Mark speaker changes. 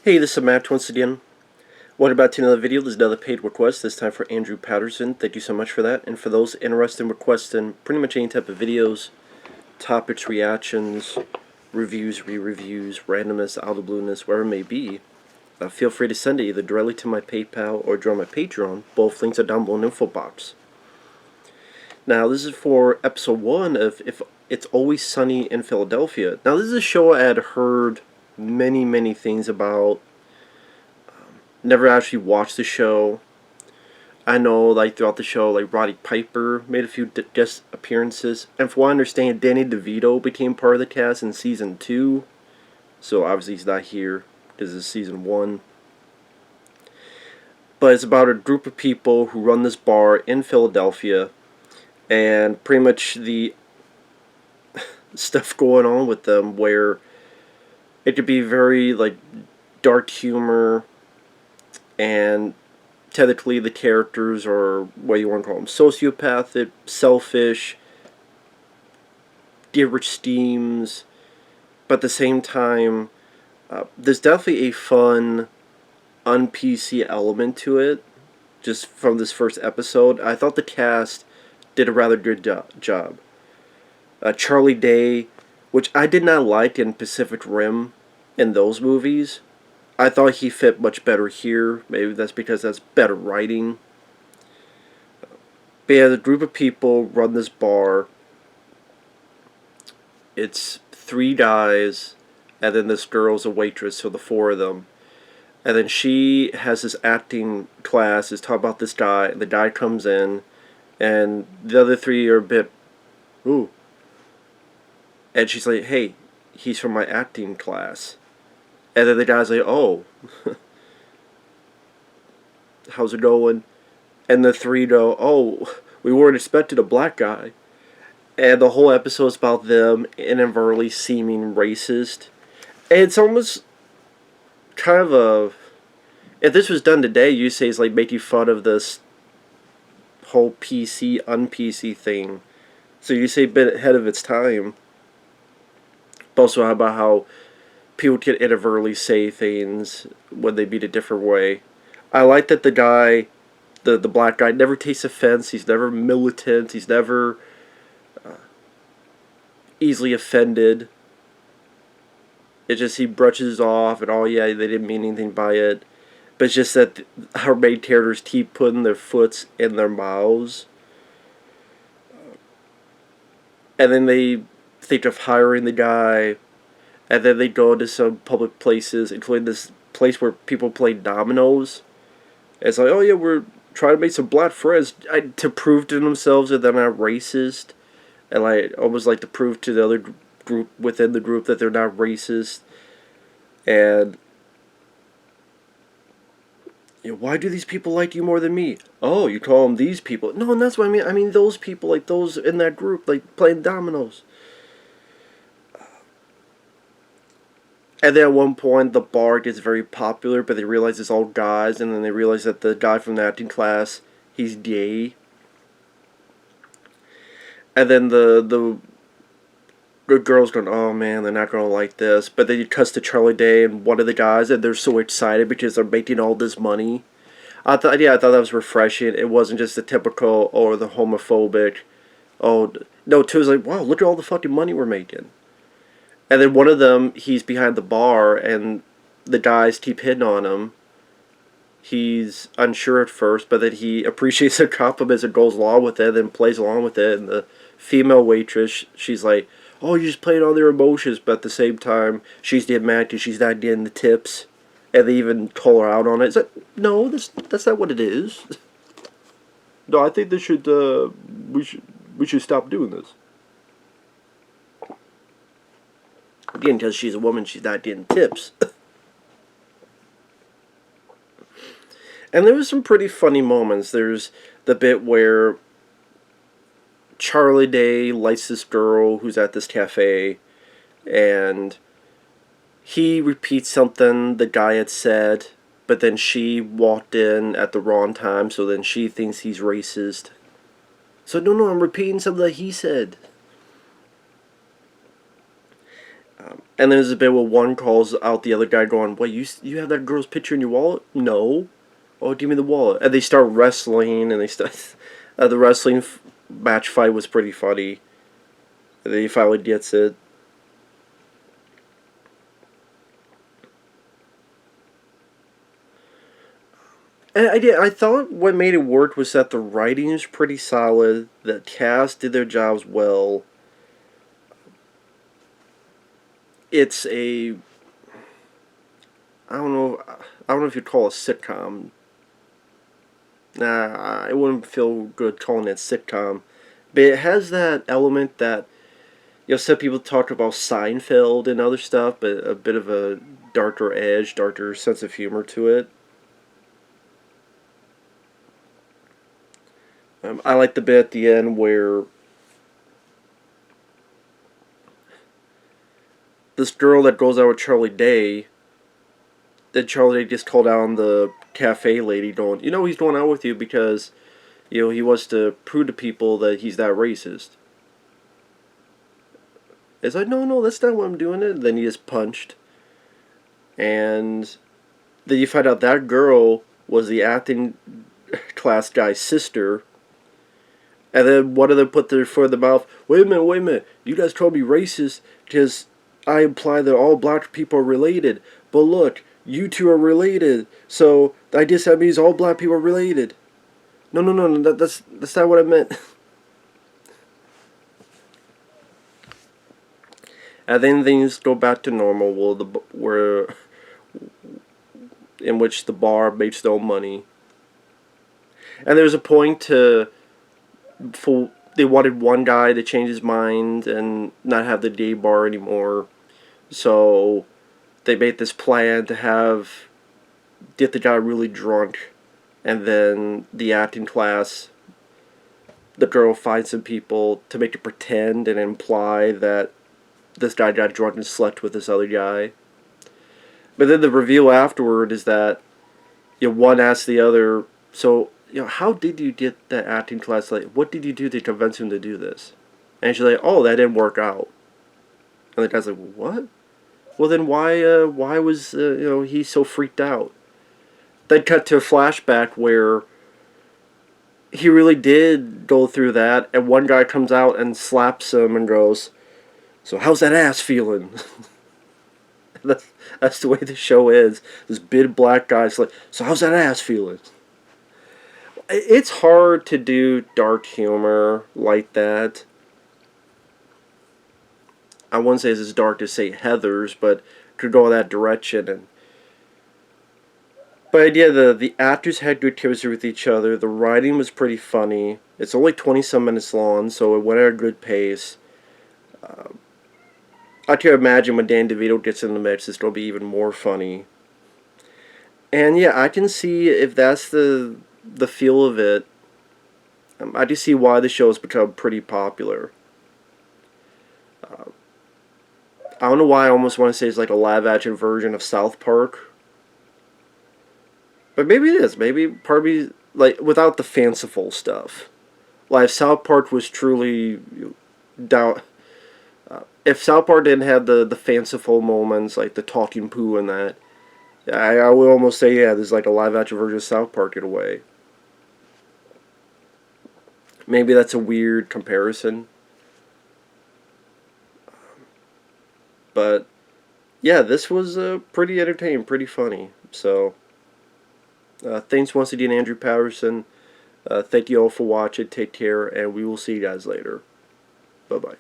Speaker 1: Hey, this is Matt once again. Welcome back to another video. There's another paid request, this time for Andrew Patterson. Thank you so much for that. And for those interested in requesting pretty much any type of videos, topics, reactions, reviews, re-reviews, randomness, out of the blueness, wherever it may be, feel free to send it either directly to my PayPal or join my Patreon. Both links are down below in the info box. Now, this is for episode 1 of If It's Always Sunny in Philadelphia. Now, this is a show I had heard many things about. Never actually watched the show. I know, like, throughout the show, like, Roddy Piper made a few guest appearances. And from what I understand, Danny DeVito became part of the cast in Season 2. So, obviously, he's not here. This is Season 1. But it's about a group of people who run this bar in Philadelphia. And pretty much the stuff going on with them where it could be very, like, dark humor. And technically the characters are, what you want to call them, sociopathic, selfish, give rich schemes, but at the same time, there's definitely a fun, un-PC element to it, just from this first episode. I thought the cast did a rather good job. Charlie Day, which I did not like in Pacific Rim in those movies, I thought he fit much better here. Maybe that's because that's better writing. But yeah, the group of people run this bar. It's 3 guys, and then this girl's a waitress, so the 4 of them. And then she has this acting class, is talking about this guy, and the guy comes in, and the other 3 are a bit, ooh. And she's like, hey, he's from my acting class. And then the guy's like, oh, how's it going? And the 3 go, oh, we weren't expecting a black guy. And the whole episode's about them inadvertently seeming racist. And it's almost kind of a, if this was done today, you'd say it's like making fun of this whole PC, un-PC thing. So you say a bit ahead of its time. But also about how people can inadvertently say things when they mean a different way. I like that the guy, the black guy, never takes offense. He's never militant. He's never easily offended. It's just he brushes off and, oh yeah, they didn't mean anything by it. But it's just that our main characters keep putting their foots in their mouths. And then they think of hiring the guy. And then they go to some public places, including this place where people play dominoes. And it's like, oh yeah, we're trying to make some black friends to prove to themselves that they're not racist. And like almost like to prove to the other group within the group that they're not racist. And you know, why do these people like you more than me? Oh, you call them these people. No, and that's what I mean. I mean those people, like those in that group, like playing dominoes. And then at one point, the bar gets very popular, but they realize it's all guys, and then they realize that the guy from the acting class, he's gay. And then the girl's going, oh man, they're not going to like this. But then it cuts to Charlie Day and one of the guys, and they're so excited because they're making all this money. I thought that was refreshing. It wasn't just the typical, or the homophobic, oh, no, too, it was like, wow, look at all the fucking money we're making. And then one of them, he's behind the bar, and the guys keep hitting on him. He's unsure at first, but then he appreciates the compliments and goes along with it, and plays along with it. And the female waitress, she's like, oh, you're just playing on their emotions, but at the same time, she's getting mad because she's not getting the tips. And they even call her out on it. It's like, no, that's not what it is. No, I think we should stop doing this. Again, because she's a woman, she's not getting tips. And there was some pretty funny moments. There's the bit where Charlie Day likes this girl who's at this cafe, and he repeats something the guy had said, but then she walked in at the wrong time, so then she thinks he's racist. So, no, I'm repeating something that he said. And there's a bit where one calls out the other guy going, wait, you have that girl's picture in your wallet? No. Oh, give me the wallet. And they start wrestling, and they start... the wrestling match fight was pretty funny. And then he finally gets it. And I thought what made it work was that the writing is pretty solid. The cast did their jobs well. It's a... I don't know if you'd call it a sitcom. Nah, I wouldn't feel good calling it sitcom. But it has that element that, some people talk about Seinfeld and other stuff, but a bit of a darker edge, darker sense of humor to it. I like the bit at the end where this girl that goes out with Charlie Day, then Charlie Day just called out the cafe lady going, he's going out with you because, he wants to prove to people that he's that racist. It's like, no, that's not what I'm doing it. Then he just punched. And then you find out that girl was the acting class guy's sister. And then one of them put their foot in the mouth. Wait a minute. You guys call me racist because I imply that all black people are related. But look, you two are related. So I guess that means all black people are related. No, that's not what I meant. And then things go back to normal, in which the bar makes their own money. And there's a point they wanted one guy to change his mind and not have the gay bar anymore. So they made this plan to get the guy really drunk, and then the acting class, the girl finds some people to make it pretend and imply that this guy got drunk and slept with this other guy. But then the reveal afterward is that one asks the other, so how did you get that acting class? Like, what did you do to convince him to do this? And she's like, oh, that didn't work out. And the guy's like, what? Well, then why was he so freaked out? Then cut to a flashback where he really did go through that, and one guy comes out and slaps him and goes, so how's that ass feeling? That's the way the show is. This big black guy's like, so how's that ass feeling? It's hard to do dark humor like that. I wouldn't say it's as dark as, say, Heathers, but could go in that direction. But yeah, the actors had good chemistry with each other. The writing was pretty funny. It's only 20-some minutes long, so it went at a good pace. I can imagine when Dan DeVito gets in the mix, it's going to be even more funny. And yeah, I can see if that's the feel of it. I can see why the show has become pretty popular. I don't know why I almost want to say it's like a live-action version of South Park. But maybe it is. Maybe part of me, like, without the fanciful stuff. Like, if South Park was truly down... if South Park didn't have the fanciful moments, like the talking poo and that, I would almost say, yeah, there's like a live-action version of South Park in a way. Maybe that's a weird comparison. But, yeah, this was pretty entertaining, pretty funny. So, thanks once again, Andrew Patterson. Thank you all for watching. Take care, and we will see you guys later. Bye-bye.